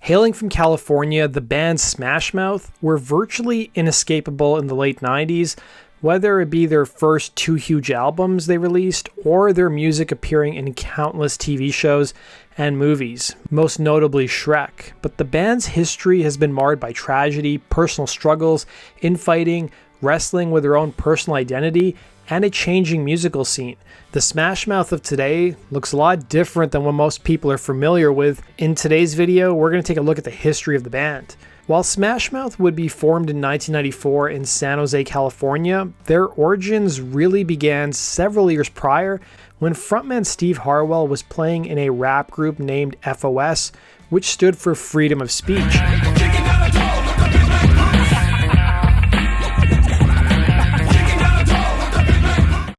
Hailing from California, the band Smash Mouth were virtually inescapable in the late 90s, whether it be their first two huge albums they released or their music appearing in countless TV shows and movies, most notably Shrek. But the band's history has been marred by tragedy, personal struggles, infighting, wrestling with their own personal identity, and a changing musical scene. The Smash Mouth of today looks a lot different than what most people are familiar with. In today's video, we're going to take a look at the history of the band. While Smash Mouth would be formed in 1994 in San Jose, California, their origins really began several years prior when frontman Steve Harwell was playing in a rap group named FOS, which stood for Freedom of Speech.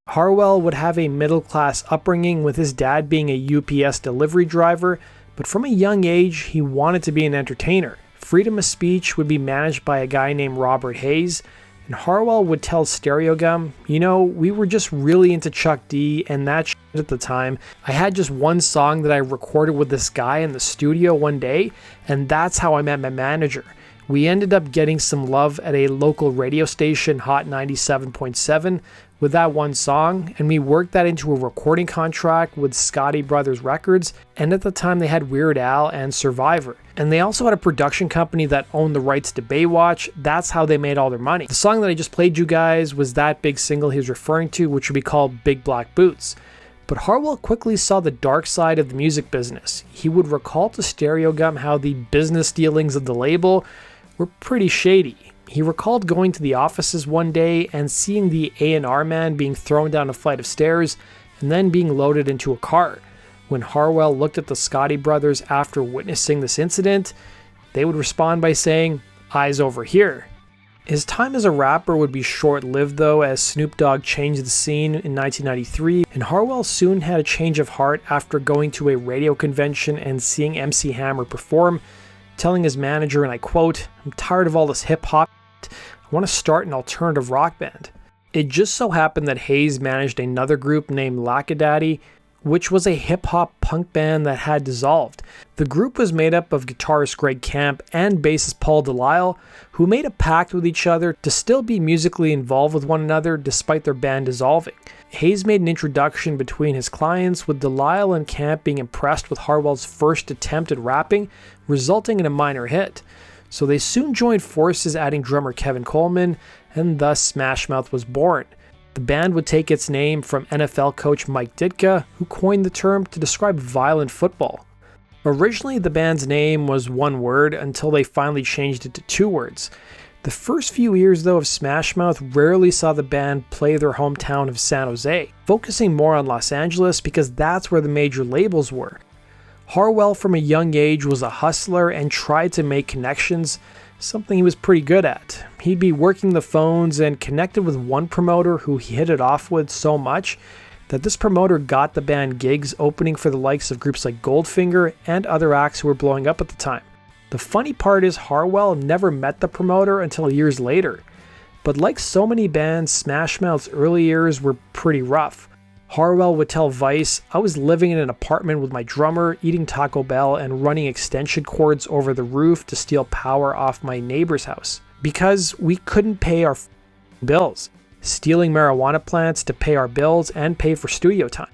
Harwell would have a middle-class upbringing with his dad being a UPS delivery driver, but from a young age he wanted to be an entertainer. Freedom of Speech would be managed by a guy named Robert Hayes, and Harwell would tell Stereogum, you know, we were just really into Chuck D and that shit at the time. I had just one song that I recorded with this guy in the studio one day, and that's how I met my manager. We ended up getting some love at a local radio station, Hot 97.7, with that one song, and we worked that into a recording contract with Scotti Brothers Records, and at the time they had Weird Al and Survivor. And they also had a production company that owned the rights to Baywatch. That's how they made all their money. The song that I just played you guys was that big single he was referring to, which would be called Big Black Boots. But Harwell quickly saw the dark side of the music business. He would recall to Stereogum how the business dealings of the label were pretty shady. He recalled going to the offices one day and seeing the A&R man being thrown down a flight of stairs and then being loaded into a car. When Harwell looked at the Scotti brothers after witnessing this incident, they would respond by saying, "Eyes over here." His time as a rapper would be short-lived though, as Snoop Dogg changed the scene in 1993, and Harwell soon had a change of heart after going to a radio convention and seeing MC Hammer perform, telling his manager, and I quote, "I'm tired of all this hip-hop. I want to start an alternative rock band." It just so happened that Hayes managed another group named Lackadaddy, which was a hip-hop punk band that had dissolved. The group was made up of guitarist Greg Camp and bassist Paul Delisle, who made a pact with each other to still be musically involved with one another despite their band dissolving. Hayes made an introduction between his clients, with Delisle and Camp being impressed with Harwell's first attempt at rapping, resulting in a minor hit. So they soon joined forces, adding drummer Kevin Coleman, and thus Smash Mouth was born. The band would take its name from NFL coach Mike Ditka, who coined the term to describe violent football. Originally, the band's name was one word until they finally changed it to two words. The first few years, though, of Smash Mouth rarely saw the band play their hometown of San Jose, focusing more on Los Angeles because that's where the major labels were. Harwell from a young age was a hustler and tried to make connections, something he was pretty good at. He'd be working the phones and connected with one promoter who he hit it off with so much that this promoter got the band gigs opening for the likes of groups like Goldfinger and other acts who were blowing up at the time. The funny part is Harwell never met the promoter until years later. But like so many bands, Smash Mouth's early years were pretty rough. Harwell would tell Vice, "I was living in an apartment with my drummer, eating Taco Bell, and running extension cords over the roof to steal power off my neighbor's house. Because we couldn't pay our bills. Stealing marijuana plants to pay our bills and pay for studio time."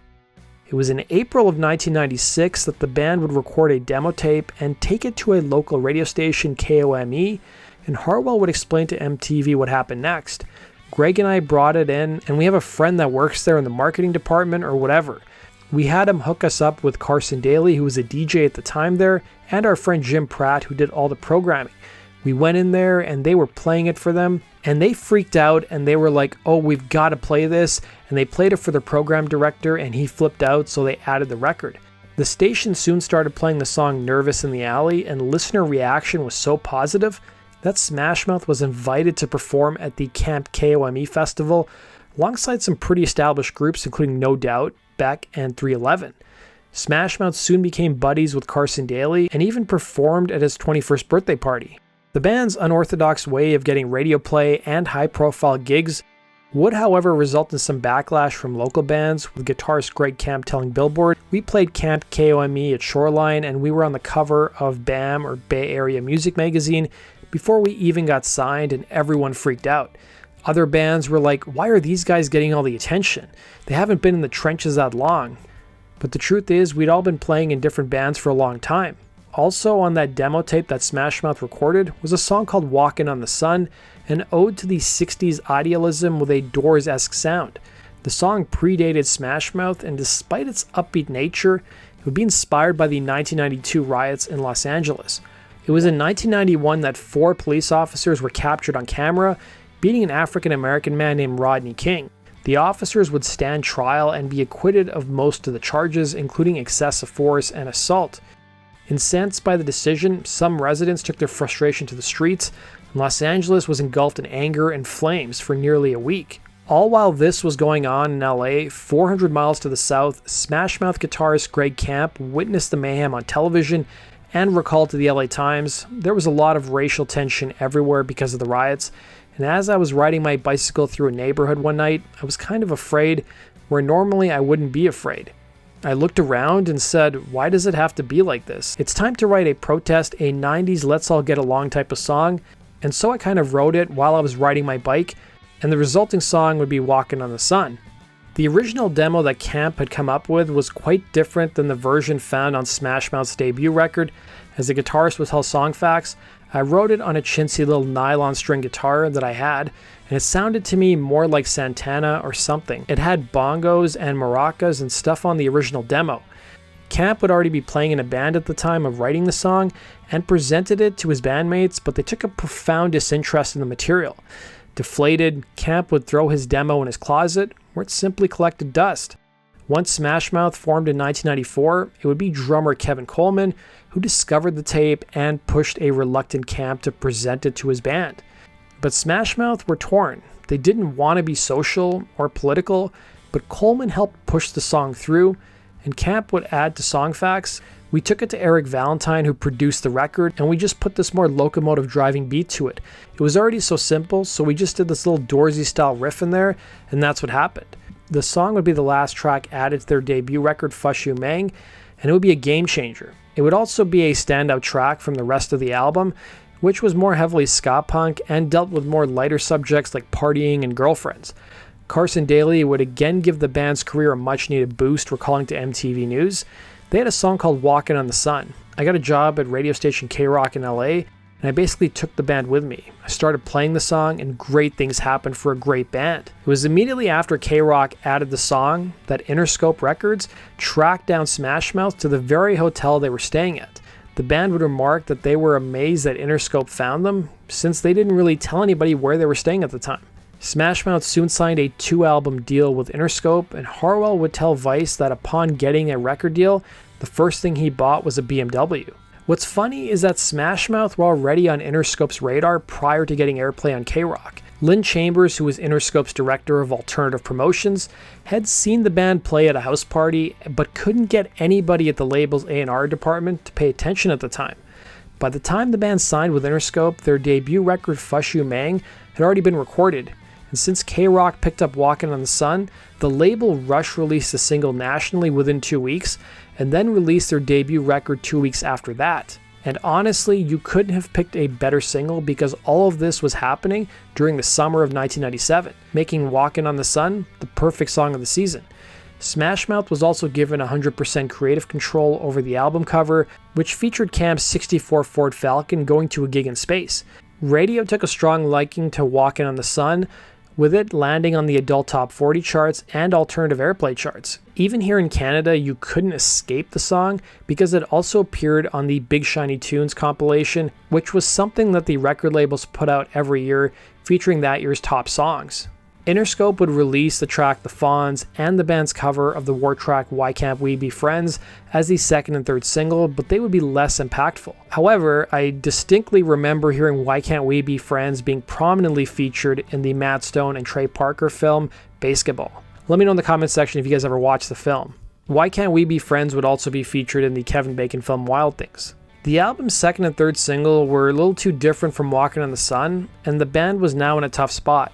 It was in April of 1996 that the band would record a demo tape and take it to a local radio station, KOME, and Harwell would explain to MTV what happened next. Greg and I brought it in, and we have a friend that works there in the marketing department or whatever. We had him hook us up with Carson Daly, who was a DJ at the time there, and our friend Jim Pratt, who did all the programming. We went in there and they were playing it for them, and they freaked out and they were like, "Oh, we've got to play this." And they played it for their program director and he flipped out, so they added the record. The station soon started playing the song Nervous in the Alley, and listener reaction was so positive that Smash Mouth was invited to perform at the Camp KOME Festival alongside some pretty established groups including No Doubt, Beck, and 311. Smash Mouth soon became buddies with Carson Daly and even performed at his 21st birthday party. The band's unorthodox way of getting radio play and high-profile gigs would, however, result in some backlash from local bands, with guitarist Greg Camp telling Billboard, "We played Camp KOME at Shoreline and we were on the cover of BAM, or Bay Area Music Magazine, before we even got signed, and everyone freaked out. Other bands were like, why are these guys getting all the attention? They haven't been in the trenches that long." But the truth is, we'd all been playing in different bands for a long time. Also on that demo tape that Smash Mouth recorded was a song called Walkin' on the Sun, an ode to the 60s idealism with a Doors-esque sound. The song predated Smash Mouth, and despite its upbeat nature, it would be inspired by the 1992 riots in Los Angeles. It was in 1991 that 4 police officers were captured on camera, beating an African-American man named Rodney King. The officers would stand trial and be acquitted of most of the charges, including excessive force and assault. Incensed by the decision, some residents took their frustration to the streets, and Los Angeles was engulfed in anger and flames for nearly a week. All while this was going on in LA, 400 miles to the south, Smash Mouth guitarist Greg Camp witnessed the mayhem on television and recalled to the LA Times, "There was a lot of racial tension everywhere because of the riots, and as I was riding my bicycle through a neighborhood one night, I was kind of afraid where normally I wouldn't be afraid. I looked around and said, why does it have to be like this? It's time to write a protest, a 90s let's all get along type of song." And so I kind of wrote it while I was riding my bike, and the resulting song would be Walkin' on the Sun. The original demo that Camp had come up with was quite different than the version found on Smash Mouth's debut record. As the guitarist would tell Songfacts, "I wrote it on a chintzy little nylon string guitar that I had, and it sounded to me more like Santana or something. It had bongos and maracas and stuff on the original demo." Camp would already be playing in a band at the time of writing the song and presented it to his bandmates, but they took a profound disinterest in the material. Deflated, Camp would throw his demo in his closet, where it simply collected dust. Once Smash Mouth formed in 1994, it would be drummer Kevin Coleman who discovered the tape and pushed a reluctant Camp to present it to his band. But Smash Mouth were torn. They didn't want to be social or political, but Coleman helped push the song through, and Camp would add to Songfacts, "We took it to Eric Valentine, who produced the record, and we just put this more locomotive driving beat to it. It was already so simple, so we just did this little Doorsy style riff in there, and that's what happened." The song would be the last track added to their debut record, Fushu Mang, and it would be a game changer. It would also be a standout track from the rest of the album, which was more heavily ska punk and dealt with more lighter subjects like partying and girlfriends. Carson Daly would again give the band's career a much-needed boost, recalling to MTV News, "They had a song called Walkin' on the Sun. I got a job at radio station K-Rock in LA, and I basically took the band with me. I started playing the song, and great things happened for a great band." It was immediately after K-Rock added the song that Interscope Records tracked down Smash Mouth to the very hotel they were staying at. The band would remark that they were amazed that Interscope found them, since they didn't really tell anybody where they were staying at the time. Smash Mouth soon signed a 2-album deal with Interscope, and Harwell would tell Vice that upon getting a record deal, the first thing he bought was a BMW. What's funny is that Smash Mouth were already on Interscope's radar prior to getting airplay on K-Rock. Lynn Chambers, who was Interscope's director of alternative promotions, had seen the band play at a house party, but couldn't get anybody at the label's A&R department to pay attention at the time. By the time the band signed with Interscope, their debut record, Fushu Mang, had already been recorded. And since K-Rock picked up Walkin' on the Sun, the label rushed released the single nationally within 2 weeks, and then released their debut record 2 weeks after that. And honestly, you couldn't have picked a better single because all of this was happening during the summer of 1997, making Walkin' on the Sun the perfect song of the season. Smash Mouth was also given 100% creative control over the album cover, which featured Camp's '64 Ford Falcon going to a gig in space. Radio took a strong liking to Walkin' on the Sun, with it landing on the adult top 40 charts and alternative airplay charts. Even here in Canada, you couldn't escape the song because it also appeared on the Big Shiny Tunes compilation, which was something that the record labels put out every year featuring that year's top songs. Interscope would release the track The Fawns and the band's cover of the war track Why Can't We Be Friends as the second and third single, but they would be less impactful. However, I distinctly remember hearing Why Can't We Be Friends being prominently featured in the Matt Stone and Trey Parker film Basketball. Let me know in the comments section if you guys ever watched the film. Why Can't We Be Friends would also be featured in the Kevin Bacon film Wild Things. The album's second and third single were a little too different from Walkin' on the Sun, and the band was now in a tough spot.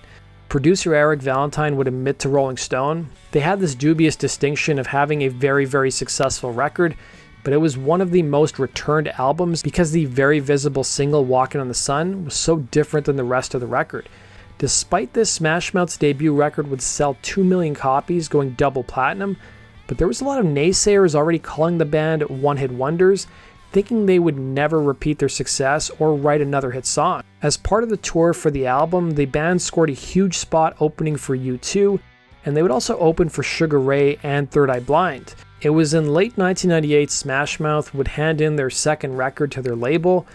Producer Eric Valentine would admit to Rolling Stone, they had this dubious distinction of having a very, very successful record, but it was one of the most returned albums because the very visible single Walkin' on the Sun was so different than the rest of the record. Despite this, Smash Mouth's debut record would sell 2 million copies, going double platinum, but there was a lot of naysayers already calling the band one-hit wonders, thinking they would never repeat their success or write another hit song. As part of the tour for the album, the band scored a huge spot opening for U2, and they would also open for Sugar Ray and Third Eye Blind. It was in late 1998 Smash Mouth would hand in their second record to their label,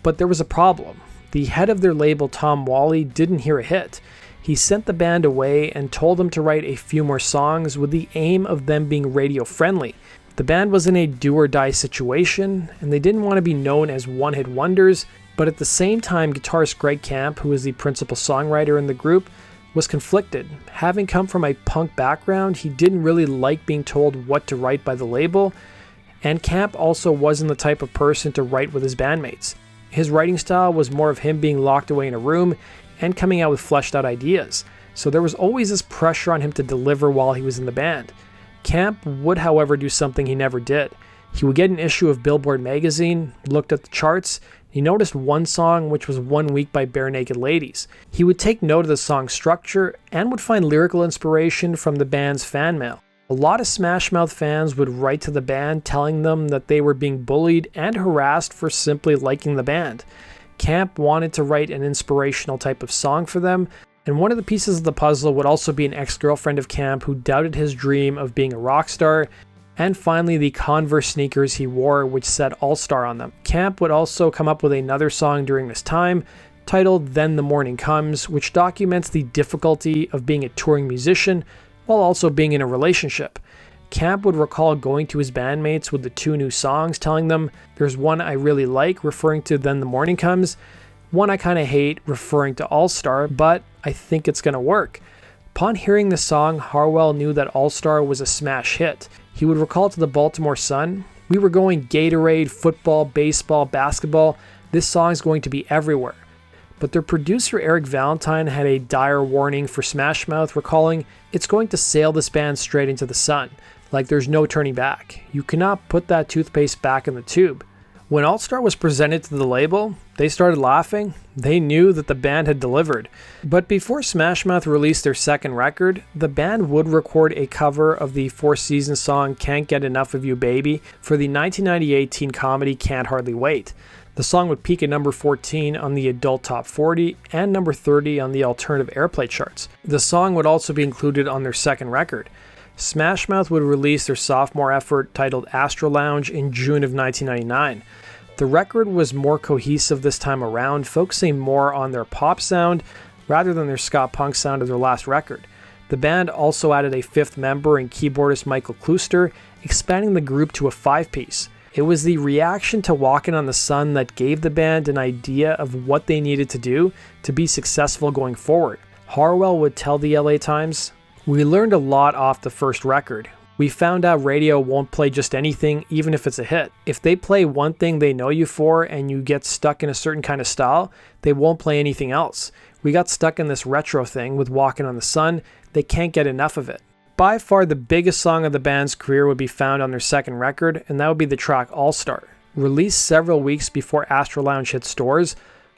but there was a problem. The head of their label, Tom Wally, didn't hear a hit. He sent the band away and told them to write a few more songs with the aim of them being radio friendly. The band was in a do-or-die situation, and they didn't want to be known as one-hit wonders, but at the same time, guitarist Greg Camp, who was the principal songwriter in the group, was conflicted. Having come from a punk background, he didn't really like being told what to write by the label, and Camp also wasn't the type of person to write with his bandmates. His writing style was more of him being locked away in a room and coming out with fleshed out ideas, so there was always this pressure on him to deliver while he was in the band. Camp would, however, do something he never did. He would get an issue of Billboard magazine, looked at the charts, and he noticed one song which was 1 Week by Bare Naked Ladies. He would take note of the song's structure and would find lyrical inspiration from the band's fan mail. A lot of Smash Mouth fans would write to the band telling them that they were being bullied and harassed for simply liking the band. Camp wanted to write an inspirational type of song for them, and one of the pieces of the puzzle would also be an ex-girlfriend of Camp who doubted his dream of being a rock star, and finally the Converse sneakers he wore, which said All-Star on them. Camp would also come up with another song during this time, titled Then the Morning Comes, which documents the difficulty of being a touring musician while also being in a relationship. Camp would recall going to his bandmates with the 2 new songs, telling them, "There's one I really like," referring to Then the Morning Comes, "one I kinda hate," referring to All-Star, but I think it's gonna work. Upon hearing the song, Harwell knew that All-Star was a smash hit. He would recall to the Baltimore Sun, "We were going Gatorade, football, baseball, basketball. This song's going to be everywhere." But their producer Eric Valentine had a dire warning for Smash Mouth, recalling, "It's going to sail this band straight into the sun. Like there's no turning back. You cannot put that toothpaste back in the tube." When All-Star was presented to the label, they started laughing. They knew that the band had delivered. But before Smash Mouth released their second record, the band would record a cover of the Four Seasons song Can't Get Enough of You Baby for the 1998 teen comedy Can't Hardly Wait. The song would peak at number 14 on the Adult Top 40 and number 30 on the Alternative Airplay charts. The song would also be included on their second record. Smash Mouth would release their sophomore effort titled Astro Lounge in June of 1999. The record was more cohesive this time around, focusing more on their pop sound rather than their ska punk sound of their last record. The band also added a 5th member in keyboardist Michael Klooster, expanding the group to a 5-piece. It was the reaction to Walkin' on the Sun that gave the band an idea of what they needed to do to be successful going forward. Harwell would tell the LA Times, "We learned a lot off the first record. We found out radio won't play just anything, even if it's a hit. If they play one thing they know you for and you get stuck in a certain kind of style, they won't play anything else. We got stuck in this retro thing with Walkin' on the Sun. They can't get enough of it." By far the biggest song of the band's career would be found on their second record, and that would be the track All-Star. Released several weeks before Astro Lounge hit stores,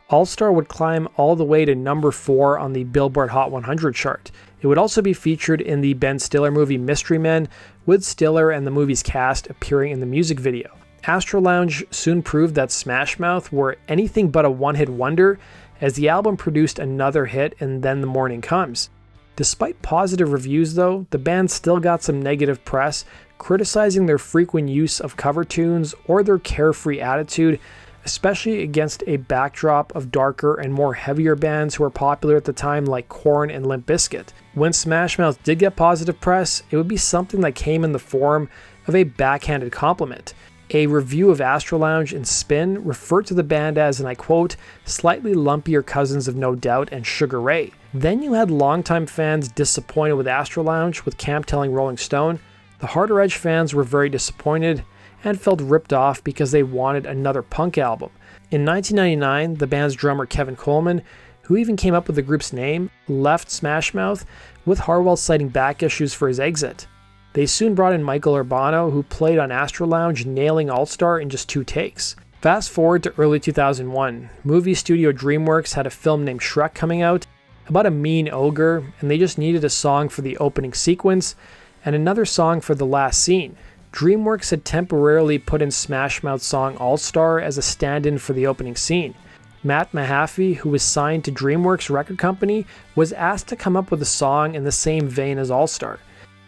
All-Star would climb all the way to number 4 on the Billboard Hot 100 chart. It would also be featured in the Ben Stiller movie Mystery Men, with Stiller and the movie's cast appearing in the music video. Astro Lounge soon proved that Smash Mouth were anything but a one-hit wonder, as the album produced another hit in Then the Morning Comes. Despite positive reviews though, the band still got some negative press, criticizing their frequent use of cover tunes or their carefree attitude, especially against a backdrop of darker and more heavier bands who were popular at the time like Korn and Limp Bizkit. When Smash Mouth did get positive press, it would be something that came in the form of a backhanded compliment. A review of Astro Lounge in Spin referred to the band as, and I quote, "slightly lumpier cousins of No Doubt and Sugar Ray." Then you had longtime fans disappointed with Astro Lounge, with Camp telling Rolling Stone, "The Harder Edge fans were very disappointed and felt ripped off because they wanted another punk album." In 1999, the band's drummer Kevin Coleman, who even came up with the group's name, left Smash Mouth, with Harwell citing back issues for his exit. They soon brought in Michael Urbano, who played on Astro Lounge, nailing All-Star in just 2 takes. Fast forward to early 2001, movie studio DreamWorks had a film named Shrek coming out about a mean ogre, and they just needed a song for the opening sequence and another song for the last scene. DreamWorks had temporarily put in Smash Mouth's song All-Star as a stand-in for the opening scene. Matt Mahaffey, who was signed to DreamWorks record company, was asked to come up with a song in the same vein as All-Star.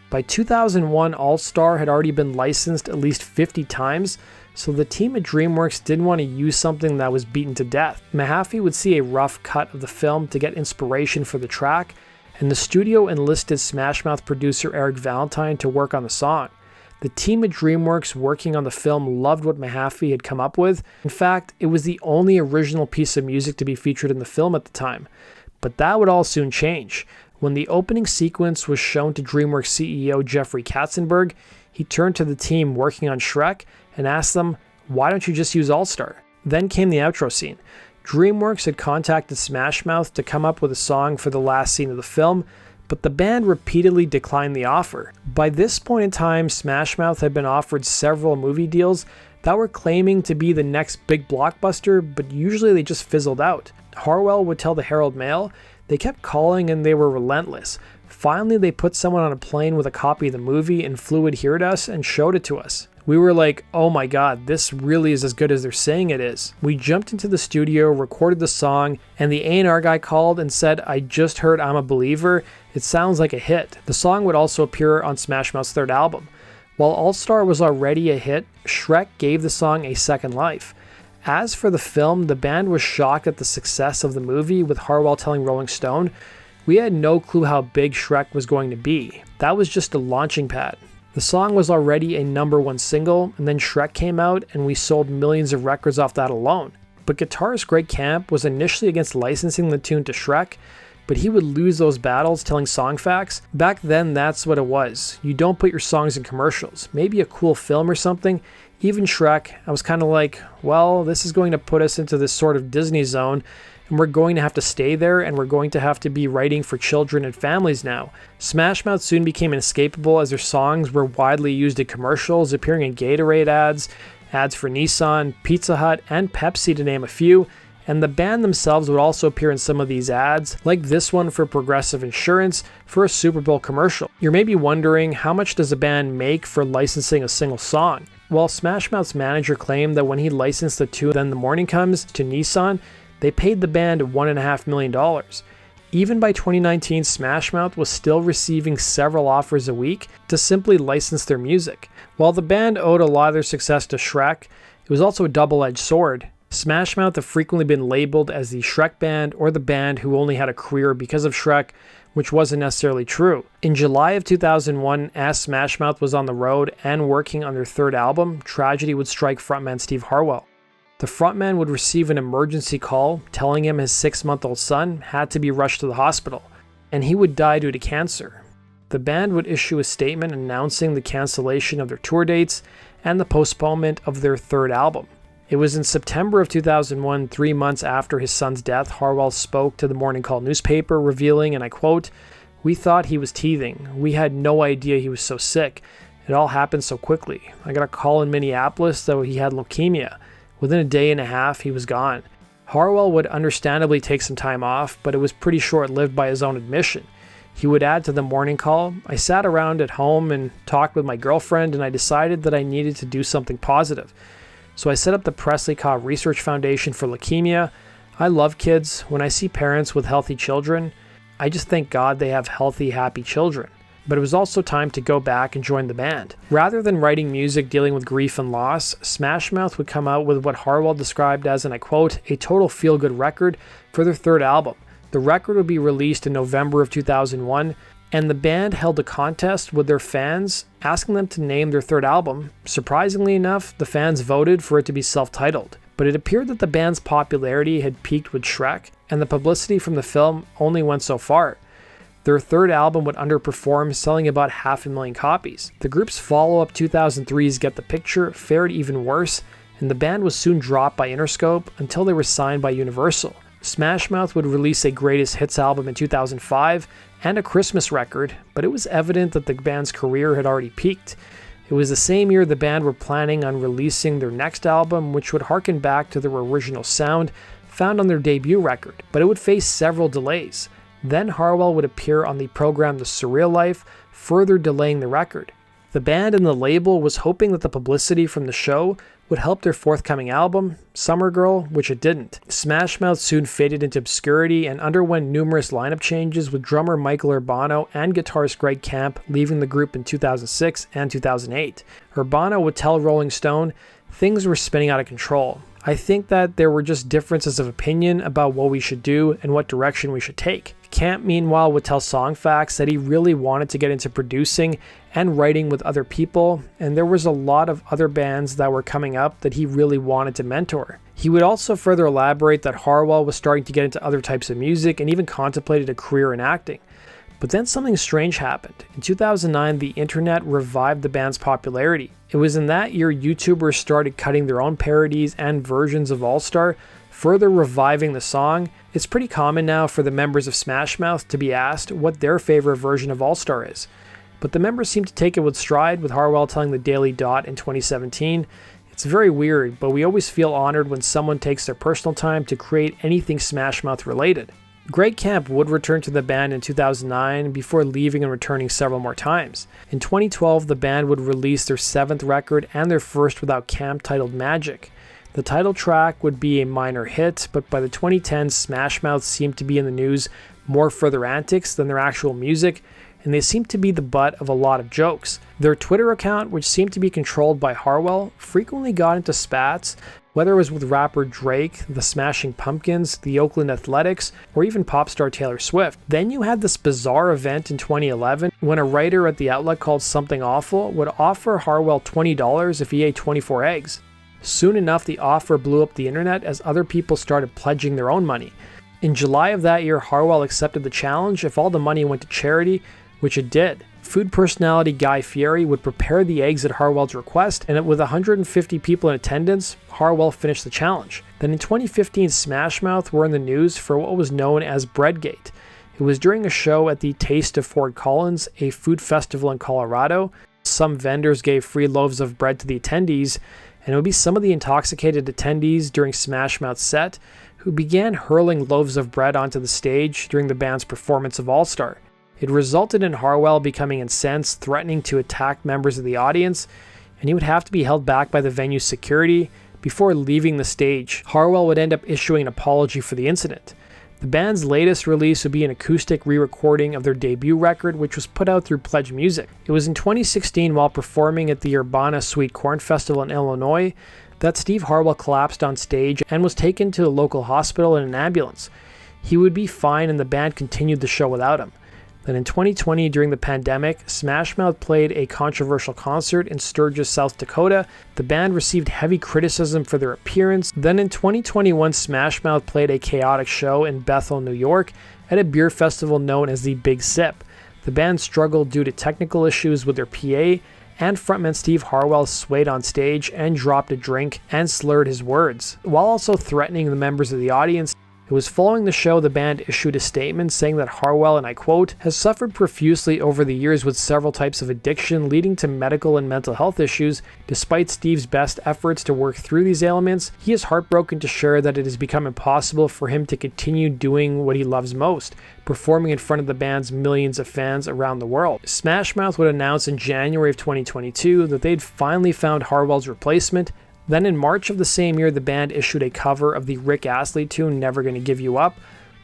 By 2001, All-Star had already been licensed at least 50 times, so the team at DreamWorks didn't want to use something that was beaten to death. Mahaffey would see a rough cut of the film to get inspiration for the track, and the studio enlisted Smash Mouth producer Eric Valentine to work on the song. The team at DreamWorks working on the film loved what Mahaffey had come up with. In fact, it was the only original piece of music to be featured in the film at the time. But that would all soon change. When the opening sequence was shown to DreamWorks CEO Jeffrey Katzenberg, he turned to the team working on Shrek and asked them, "Why don't you just use All-Star?" Then came the outro scene. DreamWorks had contacted Smash Mouth to come up with a song for the last scene of the film, but the band repeatedly declined the offer. By this point in time, Smash Mouth had been offered several movie deals that were claiming to be the next big blockbuster, but usually they just fizzled out. Harwell would tell the Herald Mail, "They kept calling and they were relentless. Finally, they put someone on a plane with a copy of the movie and flew it here to us and showed it to us. We were like, oh my god, this really is as good as they're saying it is." We jumped into the studio, recorded the song, and the A&R guy called and said, "I just heard I'm a Believer. It sounds like a hit." The song would also appear on Smash Mouth's third album. While All-Star was already a hit, Shrek gave the song a second life. As for the film, the band was shocked at the success of the movie, with Harwell telling Rolling Stone, "We had no clue how big Shrek was going to be. That was just a launching pad." The song was already a #1 single, and then Shrek came out and we sold millions of records off that alone. But guitarist Greg Camp was initially against licensing the tune to Shrek, but he would lose those battles telling song facts. Back then, that's what it was. You don't put your songs in commercials. Maybe a cool film or something. Even Shrek, I was kind of like, well, this is going to put us into this sort of Disney zone, and we're going to have to stay there, and we're going to have to be writing for children and families now. Smash Mouth soon became inescapable as their songs were widely used in commercials, appearing in Gatorade ads, ads for Nissan, Pizza Hut, and Pepsi to name a few, and the band themselves would also appear in some of these ads, like this one for Progressive Insurance for a Super Bowl commercial. You're maybe wondering, how much does a band make for licensing a single song? Well, Smash Mouth's manager claimed that when he licensed the tune Then the Morning Comes to Nissan, they paid the band $1.5 million. Even by 2019, Smash Mouth was still receiving several offers a week to simply license their music. While the band owed a lot of their success to Shrek, it was also a double-edged sword. Smash Mouth have frequently been labeled as the Shrek band or the band who only had a career because of Shrek, which wasn't necessarily true. In July of 2001, as Smash Mouth was on the road and working on their third album, tragedy would strike frontman Steve Harwell. The frontman would receive an emergency call telling him his 6-month-old son had to be rushed to the hospital, and he would die due to cancer. The band would issue a statement announcing the cancellation of their tour dates and the postponement of their third album. It was in September of 2001, 3 months after his son's death, Harwell spoke to the Morning Call newspaper, revealing, and I quote, "We thought he was teething. We had no idea he was so sick. It all happened so quickly. I got a call in Minneapolis that he had leukemia. Within a day and a half, he was gone." Harwell would understandably take some time off, but it was pretty short-lived by his own admission. He would add to the Morning Call, "I sat around at home and talked with my girlfriend, and I decided that I needed to do something positive. So I set up the Presley Kaw Research Foundation for Leukemia. I love kids. When I see parents with healthy children, I just thank God they have healthy, happy children." But it was also time to go back and join the band. Rather than writing music dealing with grief and loss, Smash Mouth would come out with what Harwell described as, and I quote, "a total feel-good record" for their third album. The record would be released in November of 2001, and the band held a contest with their fans, asking them to name their third album. Surprisingly enough, the fans voted for it to be self-titled. But it appeared that the band's popularity had peaked with Shrek, and the publicity from the film only went so far. Their third album would underperform, selling about 500,000 copies. The group's follow-up 2003's Get the Picture fared even worse, and the band was soon dropped by Interscope until they were signed by Universal. Smash Mouth would release a greatest hits album in 2005 and a Christmas record, but it was evident that the band's career had already peaked. It was the same year the band were planning on releasing their next album, which would harken back to their original sound found on their debut record, but it would face several delays. Then Harwell would appear on the program The Surreal Life, further delaying the record. The band and the label was hoping that the publicity from the show would help their forthcoming album, Summer Girl, which it didn't. Smash Mouth soon faded into obscurity and underwent numerous lineup changes, with drummer Michael Urbano and guitarist Greg Camp leaving the group in 2006 and 2008. Urbano would tell Rolling Stone, "Things were spinning out of control. I think that there were just differences of opinion about what we should do and what direction we should take." Camp, meanwhile, would tell Songfacts that he really wanted to get into producing and writing with other people, and there was a lot of other bands that were coming up that he really wanted to mentor. He would also further elaborate that Harwell was starting to get into other types of music and even contemplated a career in acting. But then something strange happened. In 2009, the internet revived the band's popularity. It was in that year YouTubers started cutting their own parodies and versions of All Star, further reviving the song. It's pretty common now for the members of Smash Mouth to be asked what their favorite version of All Star is. But the members seem to take it with stride, with Harwell telling the Daily Dot in 2017, "It's very weird, but we always feel honored when someone takes their personal time to create anything Smash Mouth related." Greg Camp would return to the band in 2009 before leaving and returning several more times. In 2012, the band would release their 7th record and their first without Camp, titled Magic. The title track would be a minor hit, but by the 2010s, Smash Mouth seemed to be in the news more for their antics than their actual music, and they seemed to be the butt of a lot of jokes. Their Twitter account, which seemed to be controlled by Harwell, frequently got into spats, whether it was with rapper Drake, the Smashing Pumpkins, the Oakland Athletics, or even pop star Taylor Swift. Then you had this bizarre event in 2011 when a writer at the outlet called Something Awful would offer Harwell $20 if he ate 24 eggs. Soon enough, the offer blew up the internet as other people started pledging their own money. In July of that year, Harwell accepted the challenge if all the money went to charity, which it did. Food personality Guy Fieri would prepare the eggs at Harwell's request, and with 150 people in attendance, Harwell finished the challenge. Then in 2015, Smash Mouth were in the news for what was known as Breadgate. It was during a show at the Taste of Fort Collins, a food festival in Colorado. Some vendors gave free loaves of bread to the attendees, and it would be some of the intoxicated attendees during Smash Mouth's set who began hurling loaves of bread onto the stage during the band's performance of All Star. It resulted in Harwell becoming incensed, threatening to attack members of the audience, and he would have to be held back by the venue's security before leaving the stage. Harwell would end up issuing an apology for the incident. The band's latest release would be an acoustic re-recording of their debut record, which was put out through Pledge Music. It was in 2016, while performing at the Urbana Sweet Corn Festival in Illinois, that Steve Harwell collapsed on stage and was taken to a local hospital in an ambulance. He would be fine, and the band continued the show without him. Then in 2020, during the pandemic, Smash Mouth played a controversial concert in Sturgis, South Dakota. The band received heavy criticism for their appearance. Then in 2021, Smash Mouth played a chaotic show in Bethel, New York, at a beer festival known as the Big Sip. The band struggled due to technical issues with their PA, and frontman Steve Harwell swayed on stage and dropped a drink and slurred his words, while also threatening the members of the audience. It was following the show the band issued a statement saying that Harwell, and I quote, "has suffered profusely over the years with several types of addiction leading to medical and mental health issues. Despite Steve's best efforts to work through these ailments, he is heartbroken to share that it has become impossible for him to continue doing what he loves most, performing in front of the band's millions of fans around the world." Smash Mouth would announce in January of 2022 that they'd finally found Harwell's replacement. Then in March of the same year, the band issued a cover of the Rick Astley tune Never Gonna Give You Up,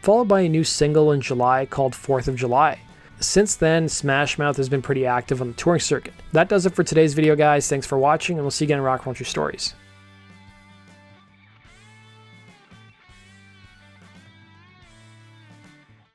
followed by a new single in July called 4th of July. Since then, Smash Mouth has been pretty active on the touring circuit. That does it for today's video, guys. Thanks for watching, and we'll see you again in Rock and Roll True Stories.